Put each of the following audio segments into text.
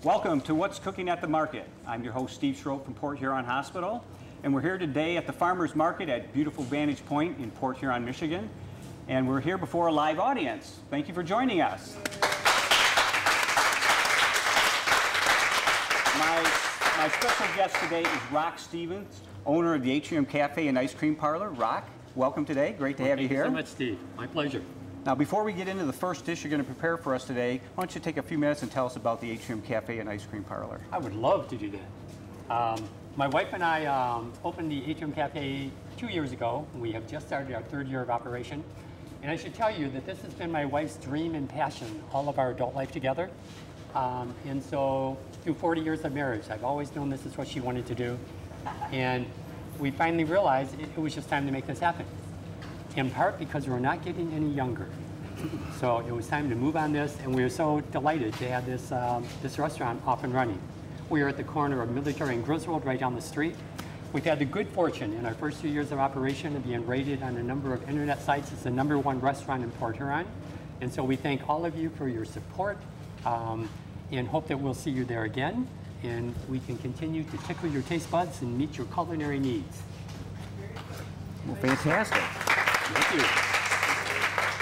Welcome to What's Cooking at the Market. I'm your host, Steve Schroep from Port Huron Hospital, and we're here today at the Farmers Market at beautiful Vantage Point in Port Huron, Michigan, and we're here before a live audience. Thank you for joining us. My special guest today is Rock Stevens, owner of the Atrium Cafe and Ice Cream Parlor. Rock, welcome today. Great to have you here. Thank you so much, Steve. My pleasure. Now, before we get into the first dish you're going to prepare for us today, why don't you take a few minutes and tell us about the Atrium Cafe and Ice Cream Parlor? I would love to do that. My wife and I opened the Atrium Cafe 2 years ago. We have just started our third year of operation. And I should tell you that this has been my wife's dream and passion all of our adult life together. And so through 40 years of marriage, I've always known this is what she wanted to do. And we finally realized it was just time to make this happen. In part because we're not getting any younger. So it was time to move on this, and we are so delighted to have this, this restaurant off and running. We are at the corner of Military and Griswold, right down the street. We've had the good fortune in our first 2 years of operation of being rated on a number of internet sites as the #1 restaurant in Port Huron. And so we thank all of you for your support and hope that we'll see you there again, and we can continue to tickle your taste buds and meet your culinary needs. Well, fantastic. Thank you.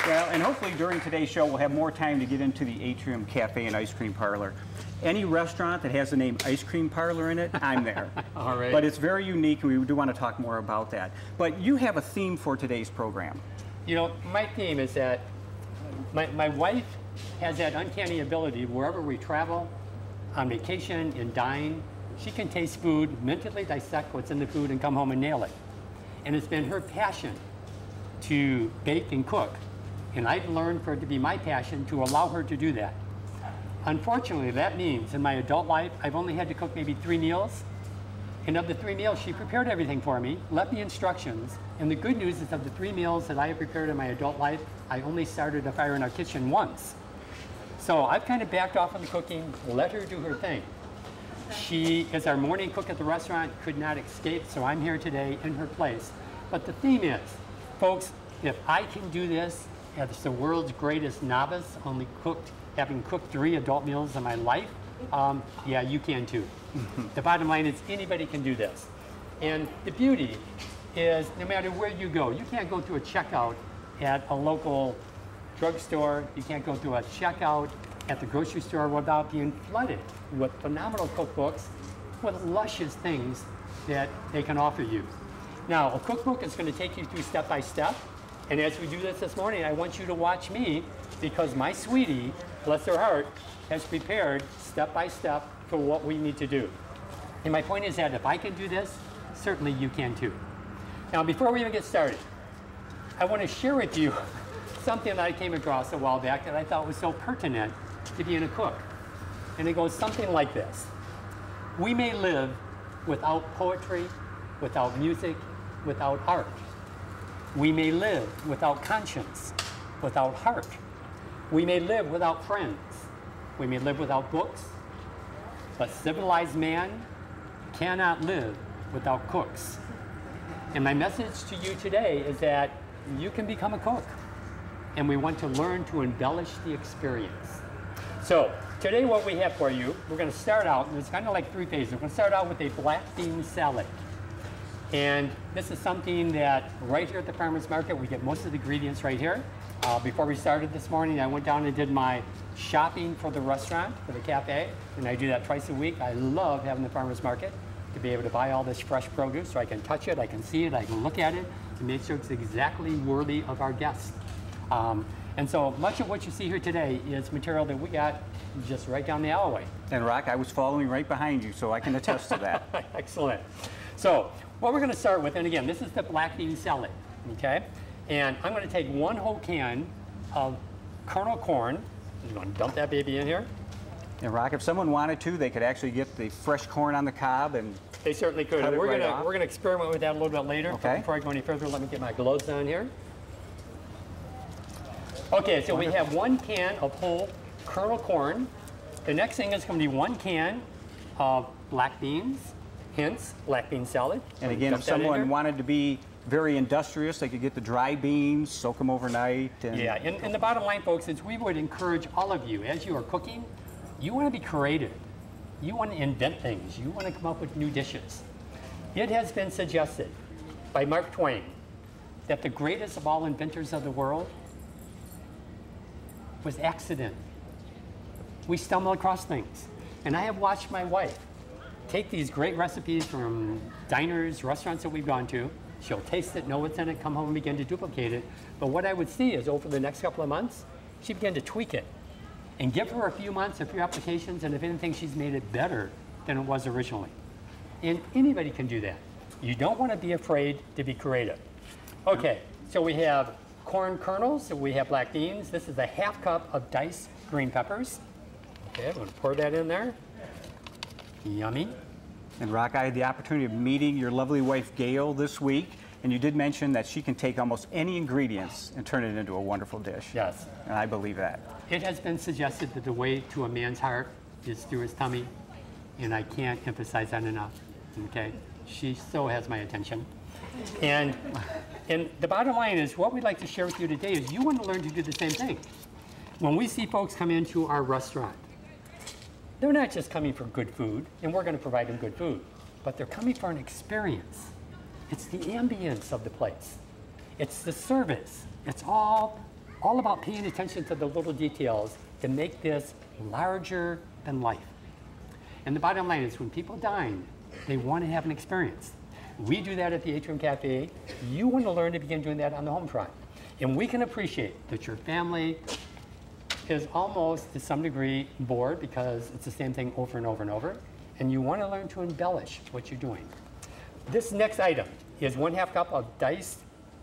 Well, and hopefully during today's show we'll have more time to get into the Atrium Cafe and Ice Cream Parlor. Any restaurant that has the name Ice Cream Parlor in it, I'm there. All right. But it's very unique, and we do want to talk more about that. But you have a theme for today's program. You know, my theme is that my wife has that uncanny ability wherever we travel, on vacation, and dine, she can taste food, mentally dissect what's in the food, and come home and nail it. And it's been her passion to bake and cook. And I've learned for it to be my passion to allow her to do that. Unfortunately, that means in my adult life, I've only had to cook maybe 3 meals. And of the 3 meals, she prepared everything for me, left me instructions. And the good news is of the 3 meals that I have prepared in my adult life, I only started a fire in our kitchen once. So I've kind of backed off on the cooking, let her do her thing. She is our morning cook at the restaurant, could not escape, so I'm here today in her place. But the theme is, folks, if I can do this as the world's greatest novice, having cooked 3 adult meals in my life, yeah, you can too. The bottom line is anybody can do this. And the beauty is no matter where you go, you can't go through a checkout at a local drugstore, you can't go through a checkout at the grocery store without being flooded with phenomenal cookbooks with luscious things that they can offer you. Now, a cookbook is going to take you through step by step. And as we do this morning, I want you to watch me because my sweetie, bless her heart, has prepared step by step for what we need to do. And my point is that if I can do this, certainly you can too. Now, before we even get started, I want to share with you something that I came across a while back that I thought was so pertinent to being a cook. And it goes something like this. We may live without poetry, without music, without art. We may live without conscience, without heart. We may live without friends. We may live without books. But civilized man cannot live without cooks. And my message to you today is that you can become a cook. And we want to learn to embellish the experience. So today what we have for you, we're going to start out, and it's kind of like 3 phases. We're going to start out with a black bean salad. And this is something that right here at the Farmers Market, we get most of the ingredients right here. Before we started this morning, I went down and did my shopping for the restaurant, for the cafe, and I do that twice a week. I love having the Farmers Market to be able to buy all this fresh produce so I can touch it, I can see it, I can look at it, to make sure it's exactly worthy of our guests. And so much of what you see here today is material that we got just right down the alleyway. And Rock, I was following right behind you, so I can attest to that. Excellent. So what we're going to start with, and again, this is the black bean salad, okay? And I'm going to take 1 whole can of kernel corn. I'm going to dump that baby in here. And Rock, if someone wanted to, they could actually get the fresh corn on the cob and they certainly could. We're going to experiment with that a little bit later. Okay. Before I go any further, let me get my gloves on here. Okay, so we have 1 can of whole kernel corn. The next thing is going to be 1 can of black beans, hence black bean salad. And again, if someone wanted to be very industrious, they could get the dry beans, soak them overnight. And yeah, and the bottom line, folks, is we would encourage all of you, as you are cooking, you want to be creative. You want to invent things. You want to come up with new dishes. It has been suggested by Mark Twain that the greatest of all inventors of the world was accident. We stumble across things. And I have watched my wife take these great recipes from diners, restaurants that we've gone to. She'll taste it, know what's in it, come home and begin to duplicate it. But what I would see is over the next couple of months, she began to tweak it. And give her a few months, a few applications, and if anything, she's made it better than it was originally. And anybody can do that. You don't want to be afraid to be creative. Okay, so we have corn kernels, we have black beans. This is a half cup of diced green peppers. Okay, I'm going to pour that in there. Yummy. And Rock, I had the opportunity of meeting your lovely wife, Gail, this week, and you did mention that she can take almost any ingredients and turn it into a wonderful dish. Yes. And I believe that. It has been suggested that the way to a man's heart is through his tummy, and I can't emphasize that enough, okay? She so has my attention. And the bottom line is, what we'd like to share with you today is you want to learn to do the same thing. When we see folks come into our restaurant, they're not just coming for good food, and we're going to provide them good food, but they're coming for an experience. It's the ambience of the place. It's the service. It's all about paying attention to the little details to make this larger than life. And the bottom line is when people dine, they want to have an experience. We do that at the Atrium Cafe. You want to learn to begin doing that on the home front. And we can appreciate that your family is almost, to some degree, bored because it's the same thing over and over and over. And you want to learn to embellish what you're doing. This next item is 1/2 cup of diced,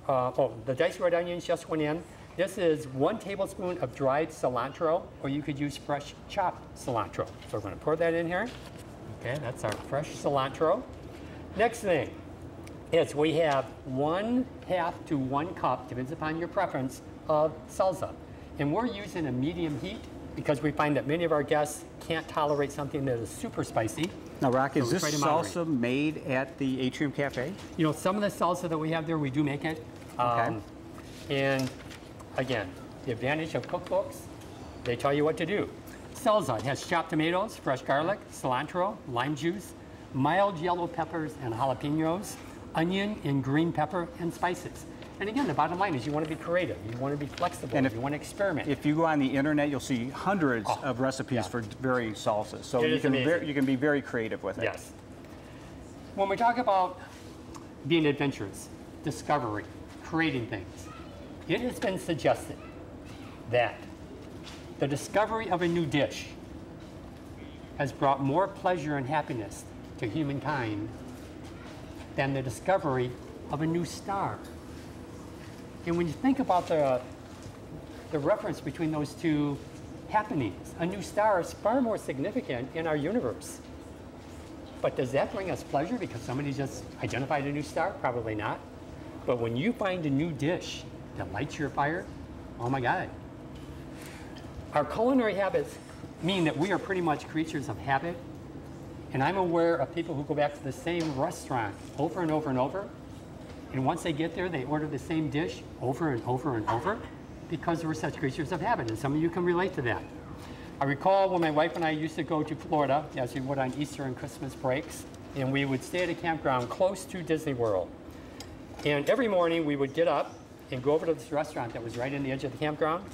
the diced red onions just went in. This is 1 tablespoon of dried cilantro, or you could use fresh chopped cilantro. So we're going to pour that in here. Okay, that's our fresh cilantro. Next thing is we have 1/2 to 1 cup, depends upon your preference, of salsa. And we're using a medium heat because we find that many of our guests can't tolerate something that is super spicy. Now, Rock, So is this try to moderate. salsa made at the Atrium Cafe? You know, some of the salsa that we have there, we do make it. Okay. And again, the advantage of cookbooks, they tell you what to do. Salsa, it has chopped tomatoes, fresh garlic, cilantro, lime juice, mild yellow peppers and jalapenos, onion and green pepper, and spices. And again, the bottom line is you want to be creative, you want to be flexible, And you want to experiment. If you go on the internet, you'll see hundreds of recipes yeah. for varying salsas. So It you is can, amazing. you can be very creative with it. Yes. When we talk about being adventurous, discovery, creating things, it has been suggested that the discovery of a new dish has brought more pleasure and happiness to humankind than the discovery of a new star. And when you think about the reference between those two happenings, a new star is far more significant in our universe. But does that bring us pleasure because somebody just identified a new star? Probably not. But when you find a new dish that lights your fire, oh my God. Our culinary habits mean that we are pretty much creatures of habit. And I'm aware of people who go back to the same restaurant over and over and over. And once they get there, they order the same dish over and over and over because we're such creatures of habit. And some of you can relate to that. I recall when my wife and I used to go to Florida, as we would on Easter and Christmas breaks, and we would stay at a campground close to Disney World. And every morning we would get up and go over to this restaurant that was right in the edge of the campground.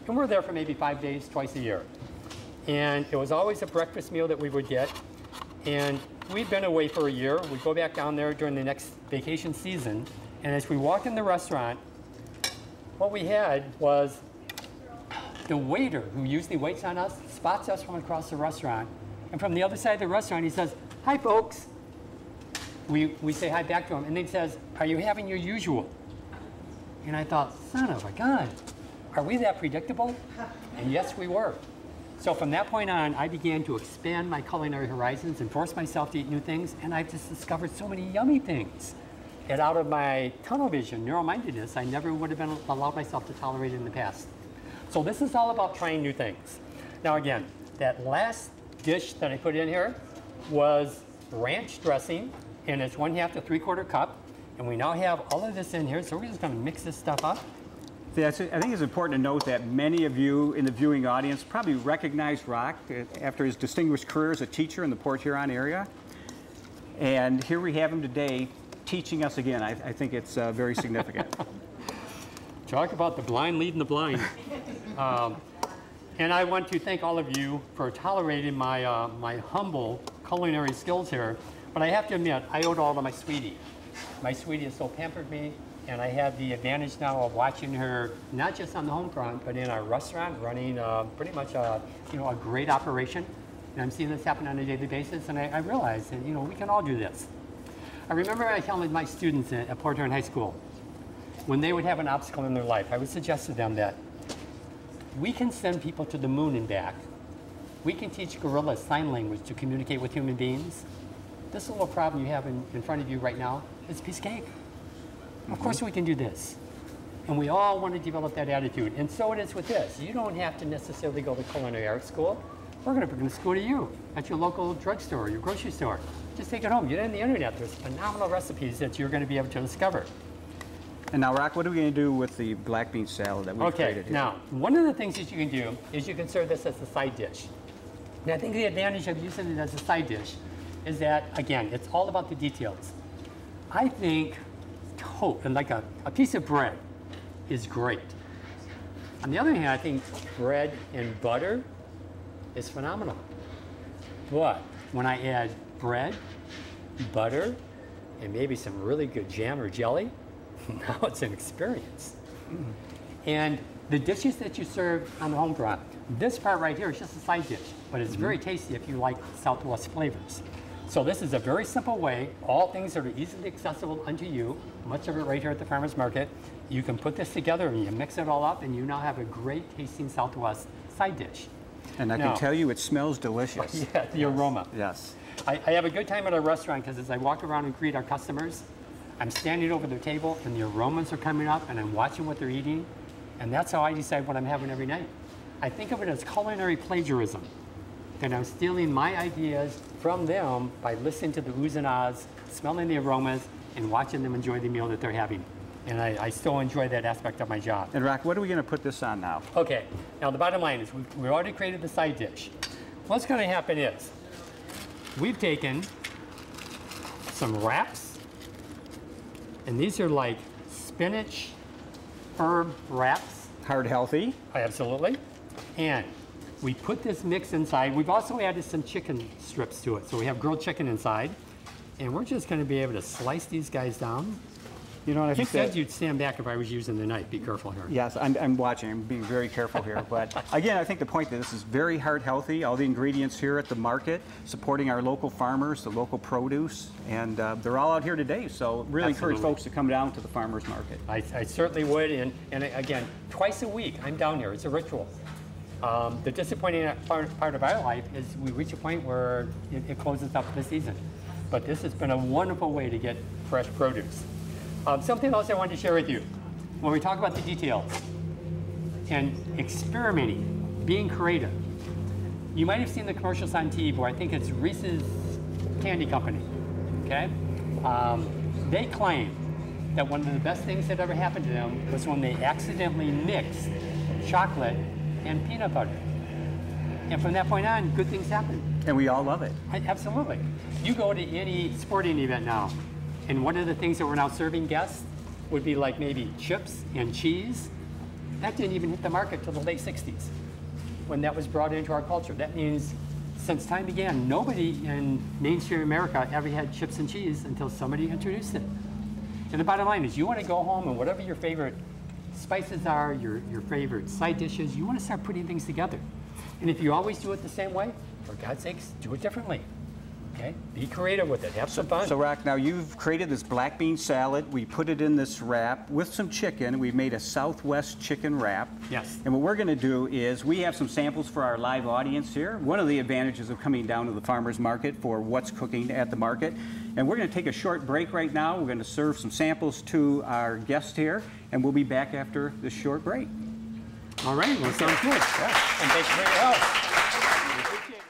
And we're there for maybe 5 days, twice a year. And it was always a breakfast meal that we would get. And we'd been away for a year. We'd go back down there during the next vacation season. And as we walked in the restaurant, what we had was the waiter who usually waits on us spots us from across the restaurant. And from the other side of the restaurant, he says, "Hi, folks." We say hi back to him. And then he says, "Are you having your usual?" And I thought, son of a gun, are we that predictable? And yes, we were. So from that point on, I began to expand my culinary horizons and force myself to eat new things, and I've just discovered so many yummy things. And out of my tunnel vision, narrow-mindedness, I never would have been allowed myself to tolerate it in the past. So this is all about trying new things. Now again, that last dish that I put in here was ranch dressing, and it's 1/2 to 3/4 cup. And we now have all of this in here, so we're just gonna mix this stuff up. I think it's important to note that many of you in the viewing audience probably recognize Rock after his distinguished career as a teacher in the Port Huron area. And here we have him today teaching us again. I think it's very significant. Talk about the blind leading the blind. And I want to thank all of you for tolerating my, my humble culinary skills here. But I have to admit, I owe it all to my sweetie. My sweetie has so pampered me, and I have the advantage now of watching her not just on the home front, but in our restaurant, running pretty much a great operation. And I'm seeing this happen on a daily basis, and I realize that we can all do this. I remember I telling my students at Port Huron High School, when they would have an obstacle in their life, I would suggest to them that we can send people to the moon and back. We can teach gorillas sign language to communicate with human beings. This little problem you have in front of you right now is a piece of cake. Of course we can do this. And we all want to develop that attitude. And so it is with this. You don't have to necessarily go to culinary arts school. We're going to bring the school to you at your local drugstore, your grocery store. Just take it home. Get on the internet. There's phenomenal recipes that you're going to be able to discover. And now, Rock, what are we going to do with the black bean salad that we've created here? Now, one of the things that you can do is you can serve this as a side dish. And I think the advantage of using it as a side dish is that, again, it's all about the details. I think like a piece of bread is great. On the other hand, I think bread and butter is phenomenal. But when I add bread, butter, and maybe some really good jam or jelly, now it's an experience. And the dishes that you serve on the home front, this part right here is just a side dish, but it's very tasty if you like Southwest flavors. So this is a very simple way, all things that are easily accessible unto you, much of it right here at the farmer's market. You can put this together and you mix it all up and you now have a great tasting Southwest side dish. And I can tell you it smells delicious. Yeah, the aroma. Yes. I have a good time at our restaurant because as I walk around and greet our customers, I'm standing over their table and the aromas are coming up and I'm watching what they're eating. And that's how I decide what I'm having every night. I think of it as culinary plagiarism. That I'm stealing my ideas from them by listening to the oohs and ahs, smelling the aromas, and watching them enjoy the meal that they're having. And I still enjoy that aspect of my job. And Rock, what are we going to put this on now? Okay, now the bottom line is we've already created the side dish. What's going to happen is we've taken some wraps, and these are like spinach herb wraps. Heart healthy. Absolutely. And we put this mix inside. We've also added some chicken strips to it. So we have grilled chicken inside. And we're just going to be able to slice these guys down. You know, and I think you said you'd stand back if I was using the knife. Be careful here. Yes, I'm watching. I'm being very careful here. But again, I think the point that this is very heart healthy. All the ingredients here at the market, supporting our local farmers, the local produce, and they're all out here today. So really encourage folks to come down to the farmers market. I certainly would. And again, twice a week I'm down here. It's a ritual. The disappointing part of our life is we reach a point where it closes up the season. But this has been a wonderful way to get fresh produce. Something else I wanted to share with you. When we talk about the details and experimenting, being creative, you might have seen the commercials on TV where I think it's Reese's Candy Company, okay? They claim that one of the best things that ever happened to them was when they accidentally mixed chocolate and peanut butter. And from that point on, good things happen. And we all love it. Absolutely. You go to any sporting event now, and one of the things that we're now serving guests would be like maybe chips and cheese. That didn't even hit the market till the late 60s when that was brought into our culture. That means since time began, nobody in mainstream America ever had chips and cheese until somebody introduced it. And the bottom line is you want to go home and whatever your favorite spices are, your favorite side dishes, you want to start putting things together. And if you always do it the same way, for God's sakes, do it differently. Okay? Be creative with it. Have some fun. So, Rock, now you've created this black bean salad. We put it in this wrap with some chicken. We've made a Southwest chicken wrap. Yes. And what we're going to do is we have some samples for our live audience here. One of the advantages of coming down to the farmer's market for what's cooking at the market. And we're going to take a short break right now. We're going to serve some samples to our guests here, and we'll be back after this short break. All right. Well, sounds good. Yeah. And thank you for your help. We appreciate it.